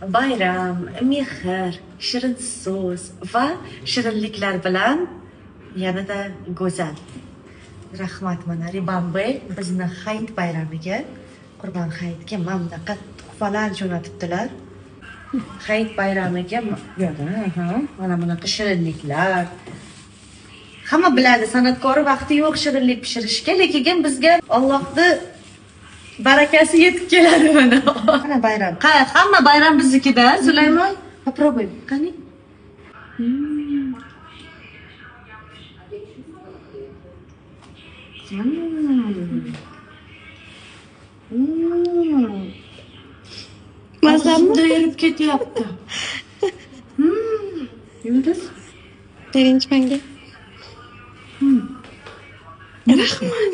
bayram, mehr, shirin so'z va shirinliklar bilan yanada go'zal. Rahmat, mana Ribambey bizni Hayit bayramiga, Qurbon hayitga mana bunaqa tuhfalar jo'natibdilar. Hayit bayramiga mana bunaqa shirinliklar. Hamma biladi, san'atkori vaqti yo'q shirinlik pishirishga, lekin bizga Allohning barakasi yetib keladi mana. Mana bayram. Hamma bayram biznikida, Sulaymon. Попробуй. Qani? Mazamda erib ketyapti. Yulduz. Birinchi menga. Rahmat.